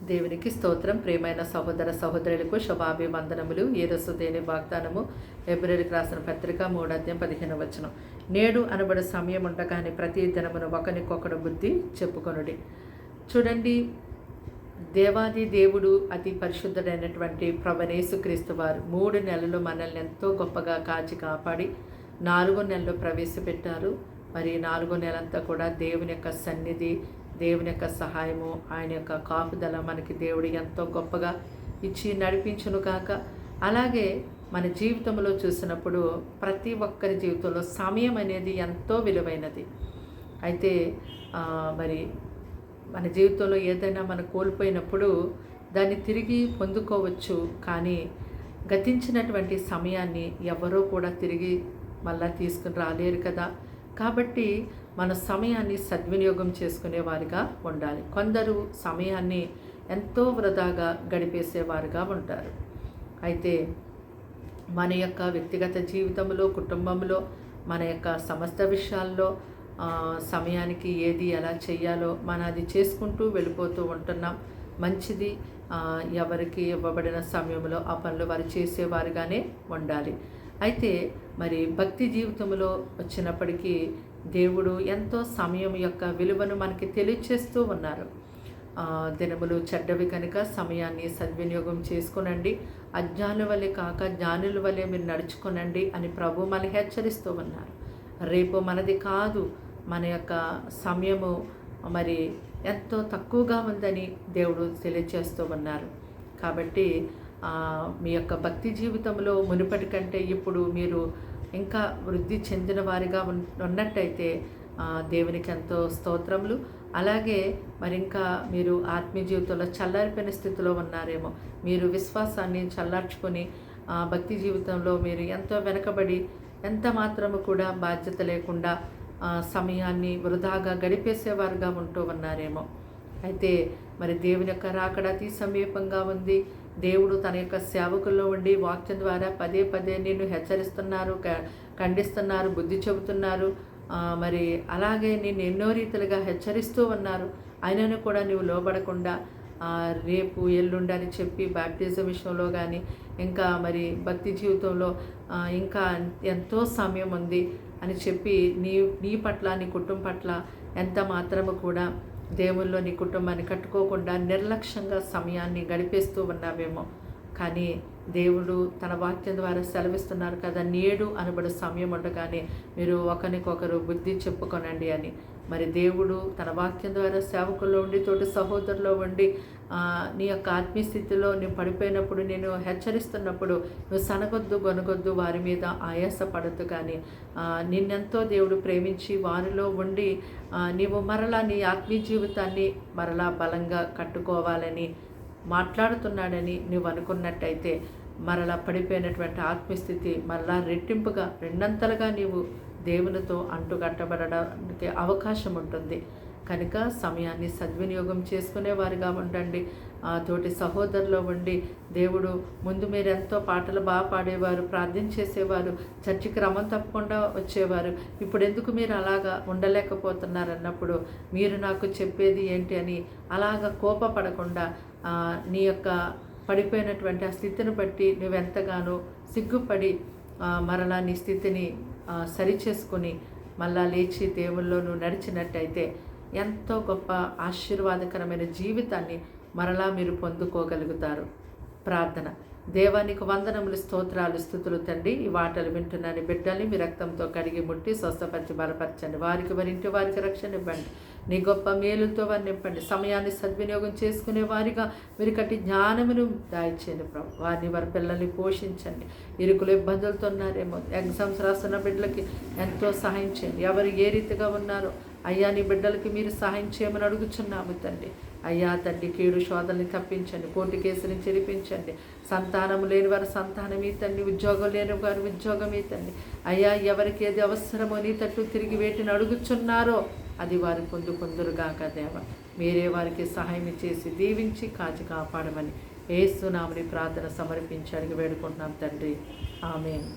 దేవునికి స్తోత్రం. ప్రియమైన సహోదర సహోదరులకు శుభాభివందనములు. ఈరోజు దేని వాగ్దానము ఫిబ్రవరికి రాసిన పత్రిక 3:15 నేడు అనబడు సమయం ఉండగానే ప్రతి దినమును ఒకరికొకడు బుద్ధి చెప్పుకొనుడి. చూడండి, దేవాది దేవుడు అతి పరిశుద్ధుడైనటువంటి ప్రభువైన యేసుక్రీస్తు వారు 3 నెలలు మనల్ని ఎంతో గొప్పగా కాచి కాపాడి 4వ నెలలో ప్రవేశపెట్టారు. మరి 4వ నెలంతా కూడా దేవుని యొక్క సన్నిధి, దేవుని యొక్క సహాయము, ఆయన యొక్క కాపుదల మనకి దేవుడు ఎంతో గొప్పగా ఇచ్చి నడిపించును కాక. అలాగే మన జీవితంలో చూసినప్పుడు ప్రతి ఒక్కరి జీవితంలో సమయం అనేది ఎంతో విలువైనది. అయితే మరి మన జీవితంలో ఏదైనా మనం కోల్పోయినప్పుడు దాన్ని తిరిగి పొందుకోవచ్చు, కానీ గతించినటువంటి సమయాన్ని ఎవరో కూడా తిరిగి మళ్ళా తీసుకుని రాలేరు కదా. కాబట్టి మన సమయాన్ని సద్వినియోగం చేసుకునేవారిగా ఉండాలి. కొందరు సమయాన్ని ఎంతో వృధాగా గడిపేసేవారుగా ఉంటారు. అయితే మన యొక్క వ్యక్తిగత జీవితంలో, కుటుంబంలో, మన యొక్క సమస్త విషయాల్లో సమయానికి ఏది ఎలా చేయాలో మనం అది చేసుకుంటూ వెళ్ళిపోతూ ఉంటున్నాం. మంచిది. ఎవరికి ఇవ్వబడిన సమయంలో ఆ పనులు వారు చేసేవారుగానే ఉండాలి. అయితే మరి భక్తి జీవితంలో వచ్చినప్పటికీ దేవుడు ఎంతో సమయం యొక్క విలువను మనకి తెలియచేస్తూ ఉన్నారు. దినములు చెడ్డవి కనుక సమయాన్ని సద్వినియోగం చేసుకునండి, అజ్ఞానుల వలె కాక జ్ఞానుల వలె మీరు నడుచుకునండి అని ప్రభు మనల్ని హెచ్చరిస్తూ ఉన్నారు. రేపు మనది కాదు, మన యొక్క సమయము మరి ఎంతో తక్కువగా ఉందని దేవుడు తెలియచేస్తూ ఉన్నారు. కాబట్టి మీ యొక్క భక్తి జీవితంలో మునుపటి కంటే ఇప్పుడు మీరు ఇంకా వృద్ధి చెందిన వారిగా ఉన్నట్టయితే దేవునికి ఎంతో స్తోత్రములు. అలాగే మరి ఇంకా మీరు ఆత్మీయ జీవితంలో చల్లారిపోయిన స్థితిలో ఉన్నారేమో, మీరు విశ్వాసాన్ని చల్లార్చుకొని భక్తి జీవితంలో మీరు ఎంతో వెనకబడి ఎంత మాత్రము కూడా బాధ్యత లేకుండా సమయాన్ని వృధాగా గడిపేసేవారుగా ఉంటూ ఉన్నారేమో. అయితే మరి దేవుని యొక్క రాకడ అతి సమీపంగా ఉంది. దేవుడు తన యొక్క సేవకుల్లో ఉండి వాక్యం ద్వారా పదే పదే నిన్ను హెచ్చరిస్తున్నారు, ఖండిస్తున్నారు, బుద్ధి చెబుతున్నారు. మరి అలాగే నిన్ను ఎన్నో రీతిలుగా హెచ్చరిస్తూ ఉన్నారు. అయినను కూడా నువ్వు లోబడకుండా రేపు ఎల్లుండి అని చెప్పి బాప్టిజం విషయంలో కానీ, ఇంకా మరి భక్తి జీవితంలో ఇంకా ఎంతో సమయం ఉంది అని చెప్పి నీ పట్ల, నీ కుటుంబం పట్ల ఎంత మాత్రము కూడా దేవుల్లో నీ కుటుంబాన్ని కట్టుకోకుండా నిర్లక్ష్యంగా సమయాన్ని గడిపేస్తూ ఉన్నావేమో. కానీ దేవుడు తన వాక్యం ద్వారా సెలవిస్తున్నారు కదా, నేడు అనబడు సమయం ఉండగానే మీరు ఒకరికొకరు బుద్ధి చెప్పుకొనండి అని. మరి దేవుడు తన వాక్యం ద్వారా సేవకుల్లో ఉండి, తోటి సహోదరులో ఉండి నీ యొక్క ఆత్మీయ స్థితిలో నువ్వు పడిపోయినప్పుడు, నేను హెచ్చరిస్తున్నప్పుడు నువ్వు సనగొద్దు, గొనగొద్దు, వారి మీద ఆయాసపడద్దు. కానీ నిన్నెంతో దేవుడు ప్రేమించి వారిలో ఉండి నీవు మరలా నీ ఆత్మీయ జీవితాన్ని మరలా బలంగా కట్టుకోవాలని మాట్లాడుతున్నాడని నువ్వు అనుకున్నట్టయితే మరలా పడిపోయినటువంటి ఆత్మస్థితి మరలా రెట్టింపుగా, రెండంతలుగా నీవు దేవునితో అంటుకట్టబడడానికి అవకాశం ఉంటుంది. కనుక సమయాన్ని సద్వినియోగం చేసుకునేవారుగా ఉండండి. తోటి సహోదరులో ఉండి దేవుడు ముందు మీరు ఎంతో పాటలు బాగా పాడేవారు, ప్రార్థన చేసేవారు, చర్చికి క్రమం తప్పకుండా వచ్చేవారు. ఇప్పుడు ఎందుకు మీరు అలాగా ఉండలేకపోతున్నారు అన్నప్పుడు మీరు నాకు చెప్పేది ఏంటి అని అలాగా కోపపడకుండా నీ యొక్క పడిపోయినటువంటి ఆ స్థితిని బట్టి నువ్వెంతగానో సిగ్గుపడి మరలా నీ స్థితిని సరిచేసుకొని మళ్ళా లేచి దేవుల్లో నువ్వు నడిచినట్టయితే ఎంతో గొప్ప ఆశీర్వాదకరమైన జీవితాన్ని మరలా మీరు పొందుకోగలుగుతారు. ప్రార్థన. దేవానికి వందనములు, స్తోత్రాలు, స్తుతులు తండ్రి. ఈ మాటలు వింటున్నాను బిడ్డల్ని మీ రక్తంతో కడిగి ముట్టి స్వస్థపరిచి బలపరచండి. వారికి వారింటి వారికి రక్షణ ఇవ్వండి. నీ గొప్ప మేలుతో వారిని నింపండి. సమయాన్ని సద్వినియోగం చేసుకునే వారిగా మీరు కట్టి జ్ఞానమును దాయిచేయండి ప్రభు. వారిని వారి పిల్లల్ని పోషించండి. ఇరుకులు ఇబ్బందులతో ఉన్నారేమో, ఎగ్జామ్స్ రాస్తున్న బిడ్డలకి ఎంతో సహాయం చేయండి. ఎవరు ఏ రీతిగా ఉన్నారో అయ్యా నీ బిడ్డలకి మీరు సహాయం చేయమని అడుగుచున్నాము తండ్రి. అయ్యా తండ్రి, కీడు శోధనని తప్పించండి, కోర్టు కేసుని చెరిపించండి. సంతానం లేని వారి సంతానం ఇతండి, ఉద్యోగం లేని వారి ఉద్యోగం ఇతండి. అయ్యా ఎవరికి ఏది అవసరమో నీ తట్టు తిరిగి వేటిని అడుగుచున్నారో అది వారు పొందురుగాక దేవ. మీరే వారికి సహాయం చేసి దీవించి కాచి కాపాడమని యేసు నామమున ప్రార్థన సమర్పించి అడిగి వేడుకుంటున్నాం తండ్రి. ఆమేన్.